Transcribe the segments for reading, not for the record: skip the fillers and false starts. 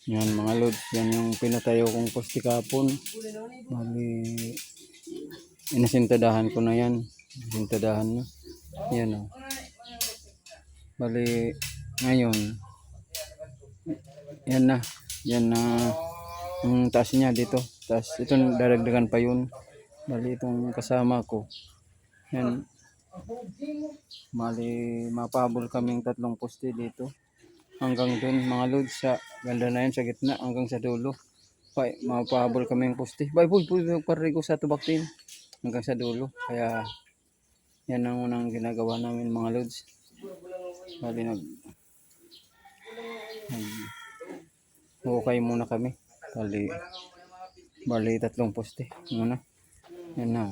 Yan mga lods, yan yung pinatayo kong poste kapon. Bali, inasintadahan ko na yan. Inasintadahan na. Yan o. Bali, ngayon, yan na. Yan na yung taas niya dito. Tapos ito daragdagan pa yun. Bali, itong kasama ko. Yan. Bali, mapahabol kaming 3 poste dito. Hanggang dun mga lods sa ganda na yun sa gitna hanggang sa dulo. Mapahabol kaming poste. Boy, pare ko sa tubaktin hanggang sa dulo. Kaya yan ang unang ginagawa namin mga lods. Bali hukay muna kami. Bali 3 poste muna. Yan na.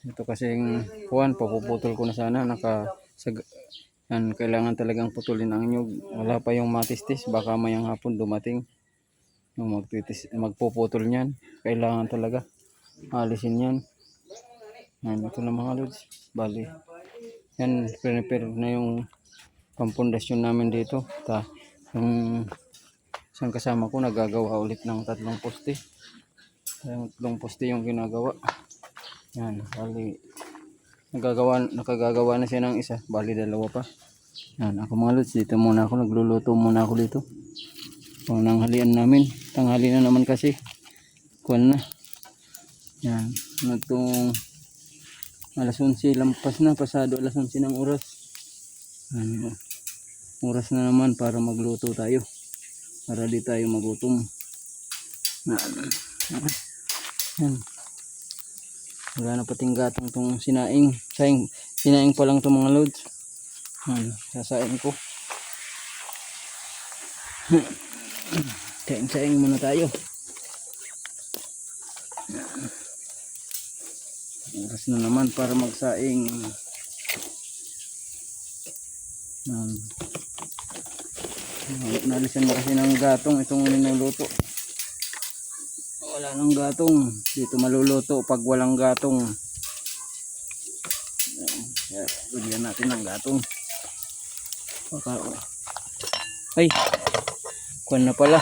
Ito kasing papuputol ko na sana. Yan, kailangan talagang putulin ang nyug. Wala pa yung matistis. Baka mayang hapon dumating yung magpuputol niyan. Kailangan talaga alisin yan. Yan, ito na mga lods. Bali, yan, prepare na yung pampundasyon namin dito. Yung isang kasama ko nagagawa ulit ng 3 poste. Yung 3 poste yung ginagawa. Yan, bali nakagagawa na siya ng isa. Bali 2 pa. Yan, ako mga lods, dito muna ako, nagluluto muna ako dito. Pananghalian namin. Tanghali na naman kasi. Kuwan na. Yan, itong alas 11 lampas na, pasado alas 11 ng oras. Yan, oras na naman para magluto tayo. Para di tayo magutom. Yan. Wala na pating gatong tong sinaing. Sinaing pa lang itong mga lods. Sasain ko. Saing muna tayo. Oras na naman para magsaing. Nalisan na kasi ng gatong itong niluluto. Wala nang gatong. Dito maluluto pag walang gatong. Bigyan natin ng gatong. Ay, kuwan na pala.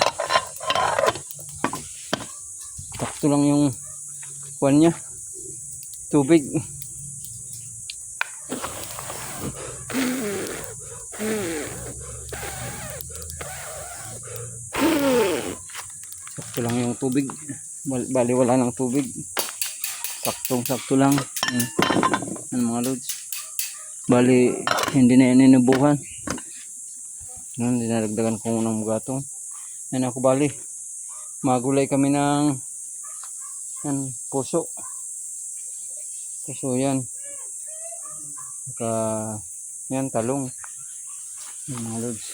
Takto lang yung kuwan niya. Tubig. Sakto lang yung tubig. Bali wala nang tubig. Sakto lang. Yan mga lods. Bali hindi na yan inubuhan. Dinaragdagan ko ng gatong. Yan ako bali. Magulay kami ng puso. Puso yan. Yan talong. Yan mga lods.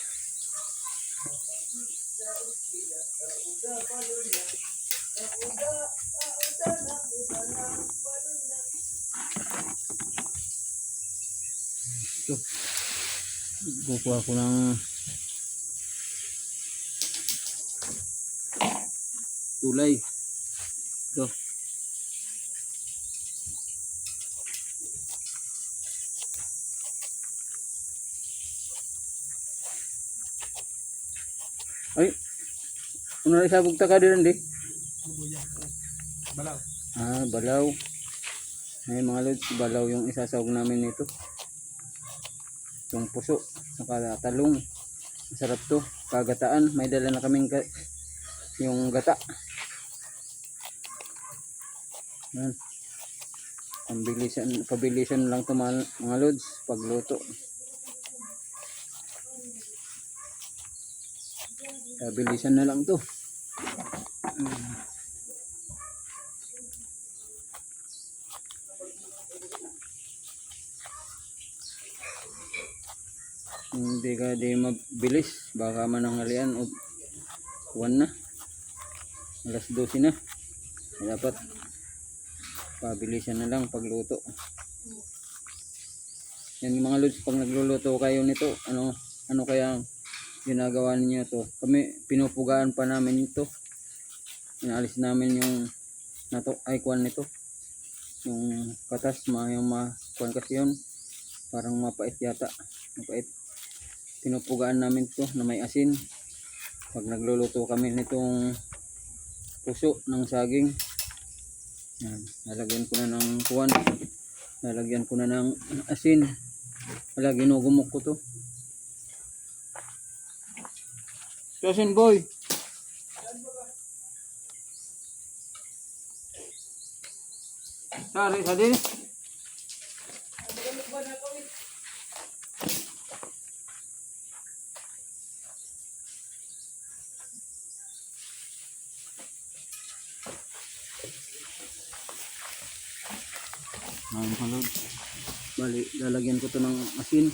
Ito. Kukuha ko ng gulay. Ito. Ay, ano na isabog taka din di? Balaw. Balaw. Ay mga lods, balaw yung isasawag namin nito. Itong puso, saka talong. Masarap to. Kagataan, may dala na kaming yung gata. Yan. Pabilisan lang to mga lods pagluto. Pabilisan na lang to. Hindi ka di mabilis, baka mananghalian o kuwan na. Alas 12 na. Dapat pabilisan na lang pagluto. Yan mga lods, pag nagluluto kayo nito, ano kaya ginagawa ninyo to? Kami pinupugaan pa namin ito. Inaalis namin yung kuwan nito. Yung katas, yung kuwan kasi yun. Parang mapait yata. Mapait. Pinupugaan namin to na may asin. Pag nagluluto kami nitong puso ng saging, yan, lalagyan ko na ng kuwan, lalagyan ko na ng asin. Wala, ginugumok ko to. Asin boy. Sari, sari. Ayun halod. Bali, lalagyan ko to ng asin.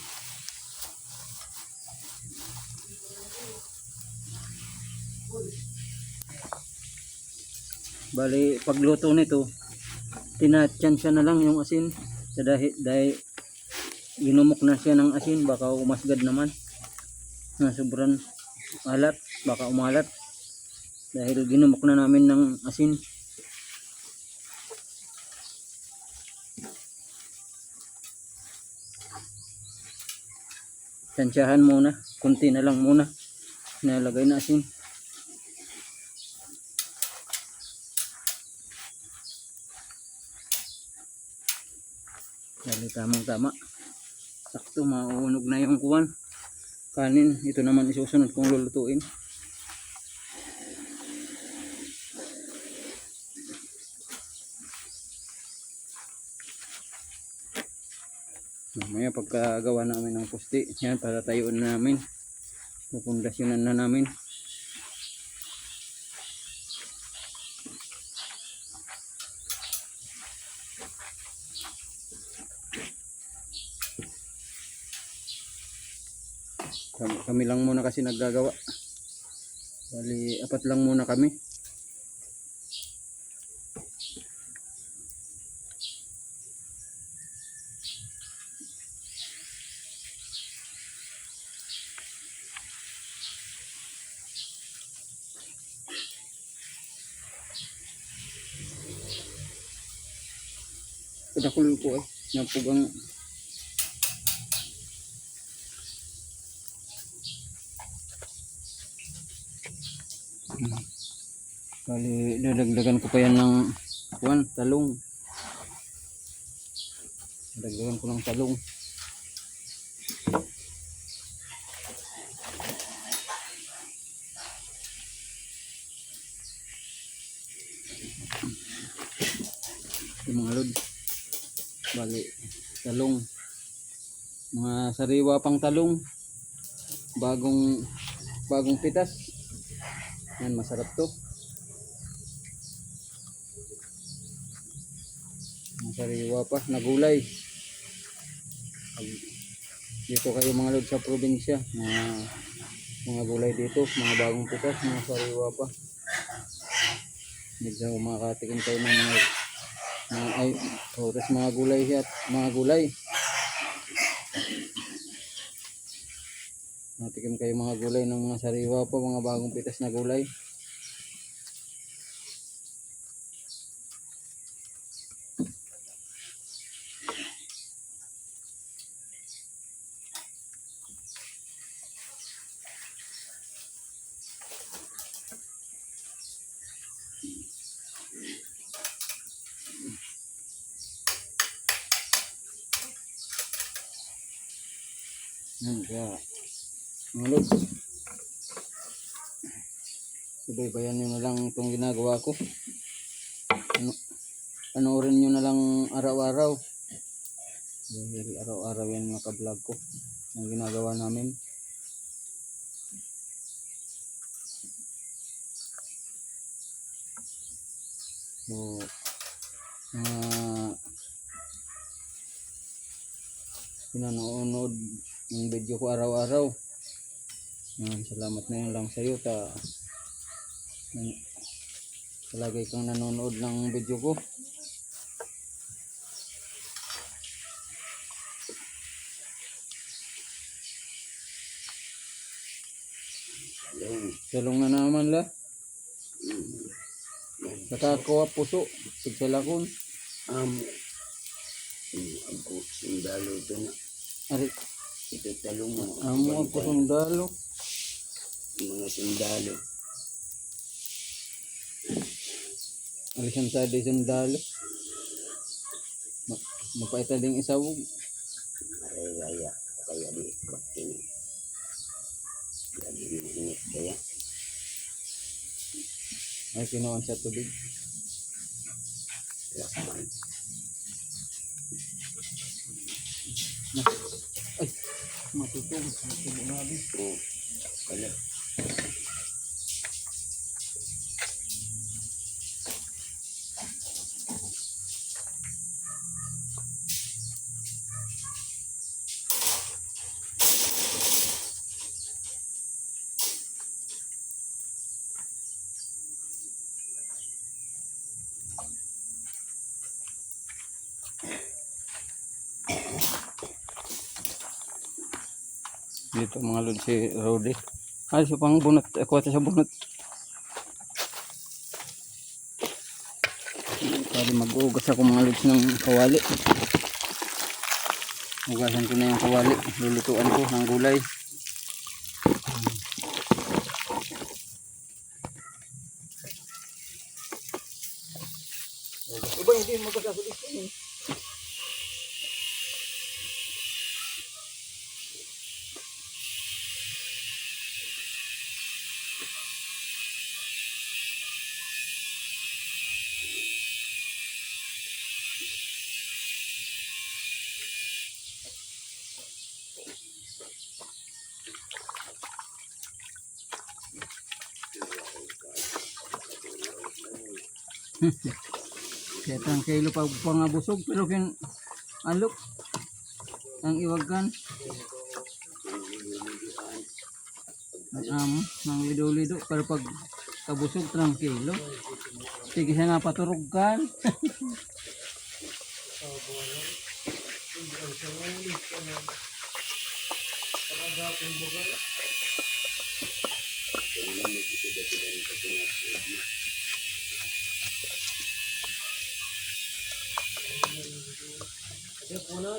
Bali, pagluto nito, tinatyansya na lang yung asin. Dahil ginumok na siya ng asin, baka umasgad naman. Na sobrang alat, baka umalat. Dahil ginumok na namin ng asin. Tansyahan muna, kunti na lang muna nalagay na asin. Dali, tamang tama, sakto, mauunog na yung kuwan kanin. Ito naman isusunod kong lulutuin. Mamaya pagkagawa namin ng pusti, yan, para tayuan na namin, pupundasyonan na namin. Kami lang muna kasi naggagawa. Bali, 4 lang muna kami. Kadakul ko napugang. Bali, dadagdagan ko pa yan ng talong. Dadagdagan ko ng talong. Yung mga lod. Bali, talong. Mga sariwa pang talong. Bagong pitas. Yan, masarap to. Sariwa pa na gulay. Dito kayo mga lod sa probinsya, mga gulay dito, mga bagong pitas, mga sariwa pa. Medyo makatikim kayo ng mga gulay at mga gulay. Matikim kayo mga gulay ng mga sariwa pa, mga bagong pitas na gulay. Kaya mga lod, subaybayan nyo na lang itong ginagawa ko. Panoorin nyo na lang araw-araw, dahil araw-araw yan mga ka-vlog ko ang ginagawa namin. So pinanood yung video ko araw-araw. Salamat na yun lang sa iyo, palagi kang nanonood ng video ko. Talong na naman la. Nakakuha puso, pagsalakon. Ako sundalo ito na. Ari, Ito talong mo. amo ako sundalo. Mga mga sundalo. Alisan sa di sundalo. Mapaita ding isawog. Raya kaya di bakin. Jadi init kaya. Ay, kinuha sa tubig. Lakman. Ay, matutong. Matutong grabe. Oh, kala. Dito mga lod si Rodi. Ay, sa pang bunot. Ako sa bunot. Pwede mag-uugas ako mga lods ng kawali. Ugasan ko na yung kawali. Lulutuan ko ng gulay. Iba hindi magkakasulis ko yun. Kaya tang kilo pa pangabusog pero kin alok ang iwagan nang lido-lido pero pag kabusog tranquilo sige siya napaturugkan.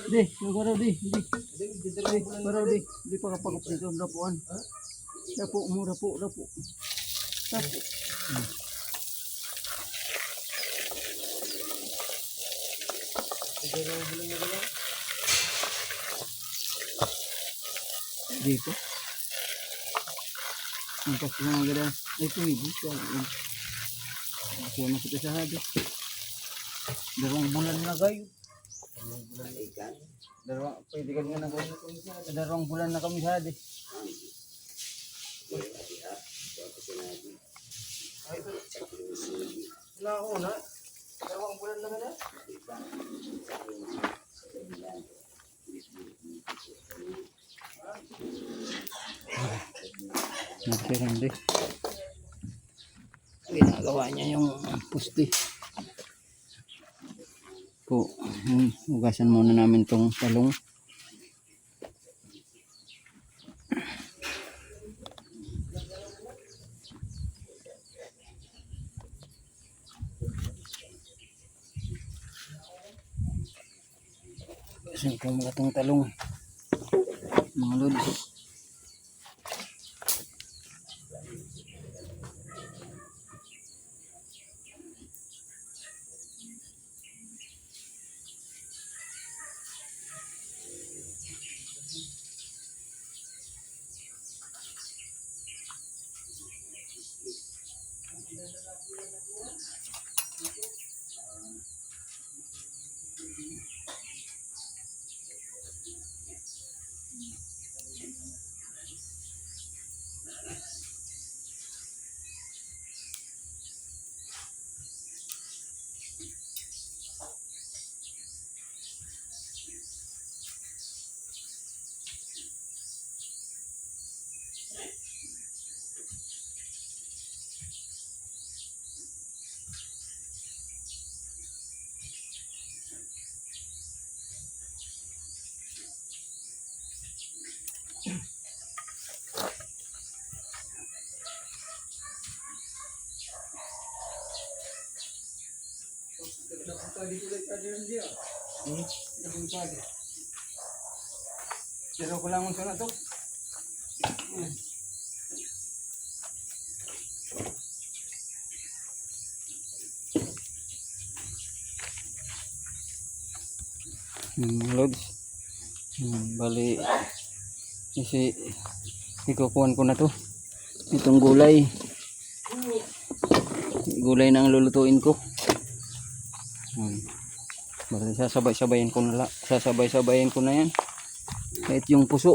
Di, magaraw di, di. Magaraw di, di pa kapagap dito ang dapuan. Dapo mo, dapo, dapo. Dapo. Dito. Ang kasi mga gada, ay tumigil siya. Ako na kita sa hado. Dalawang bulan na kayo. Ikan. Pwede ka nga na ko. Dalawang bulan na kami sa hado. Una, dalawang bulan na kada. Hindi. Ginagawa niya yung pusti. Po, ugasan muna namin tong talong. Kasi kung mga tong talong, mga lods. Pero ko lang unsa na to. Lods. Bali, kasi ikukuhan ko na to. Itong gulay. Gulay na ang lulutuin ko. Bali, sasabay-sabayin ko na sasabay-sabayin ko na yan. Kahit yung puso.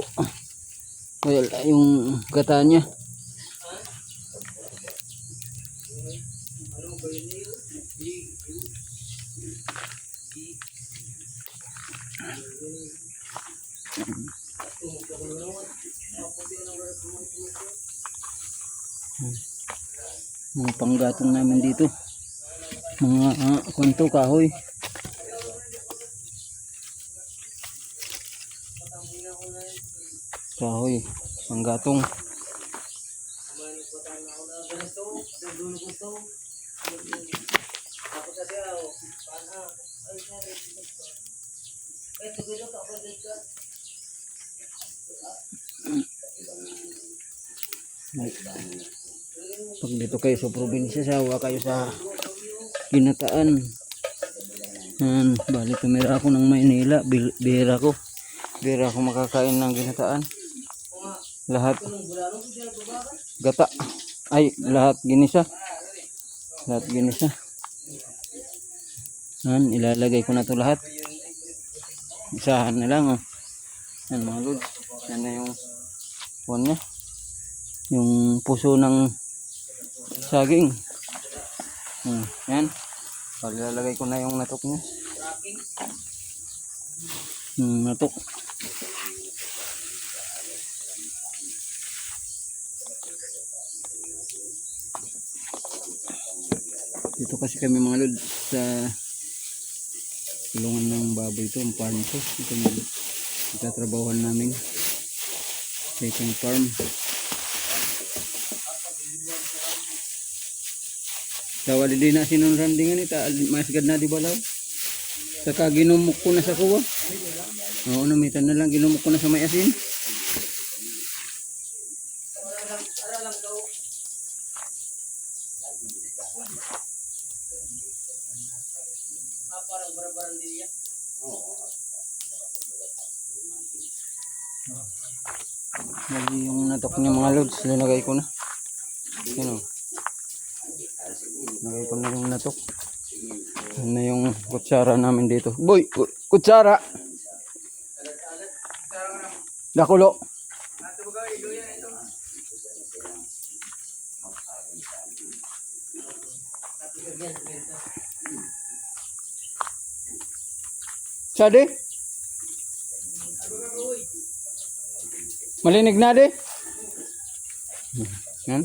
Well, yung gata niya. Mga panggatong namin dito. Mga kwanto kahoy. Kahoy, panggatong. Pag dito kayo sa probinsya, sawa kayo sa ginataan. Bali tumira ako ng Maynila, bihira ko makakain ng ginataan. Lahat gata, ay lahat ginisa. Ilalagay ko na to lahat. Isahan na lang, oh. Yan mga lods. Yan na yung puwan niya. Yung puso ng saging. Yan. Paglalagay ko na yung natok niya. Natok. Dito kasi kami mga lods sa kulungan ng baboy ito, ang farm ko. Ito yung itatrabahuan namin. Second farm. Tawali din na sinunrandingan ita, masgad na di balaw. Saka ginumok ko na sa kuwa. Oo, namitan na lang, ginumok ko na sa may asin. Lagi yung natok niya mga lods, linagay ko na. Yun, lagay ko na yung natok. Yan na yung kutsara namin dito. Boy, kutsara! Dakulo. Sade? Malinig na de? Yan.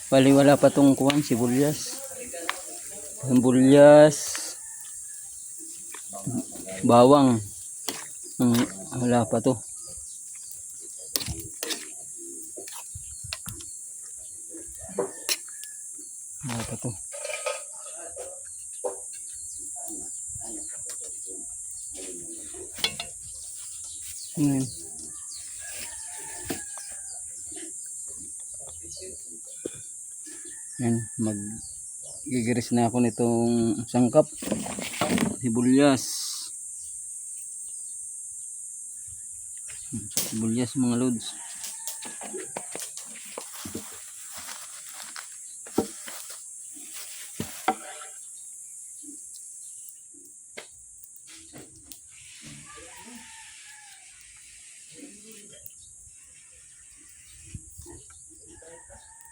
Bali wala pa tong kuwan, sibuyas. Bawang. Wala pa to. Ngayon. Yan, gigiris na ako nitong sangkap. Sibuyas mga lods.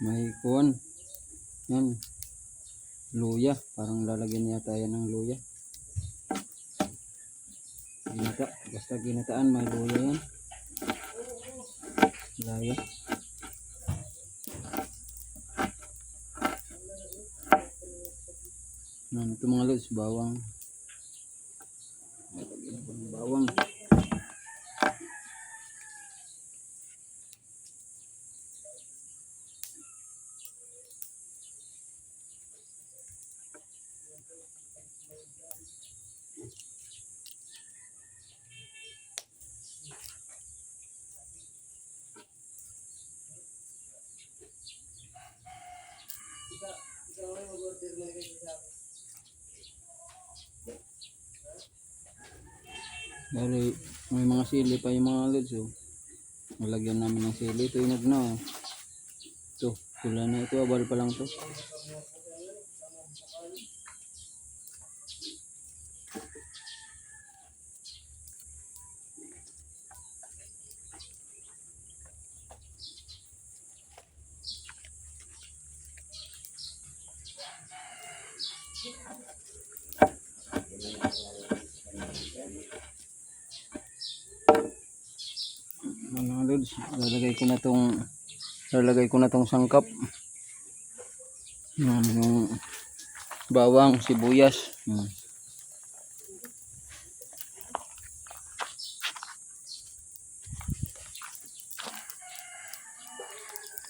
May kuwan. Yan. Luya. Parang lalagyan yata yan ng luya. Ginata. Basta ginataan may luya yan. Laya. Ito mga lods. Bawang. Bawang. Dahil may mga sili pa yung mga lods. Oh. Nalagyan namin ng sili. Ito inog na. Oh. Ito. Pula na ito. Abal pa lang to. Mga lods, lalagay ko na tong sangkap. Yan, yung bawang, sibuyas.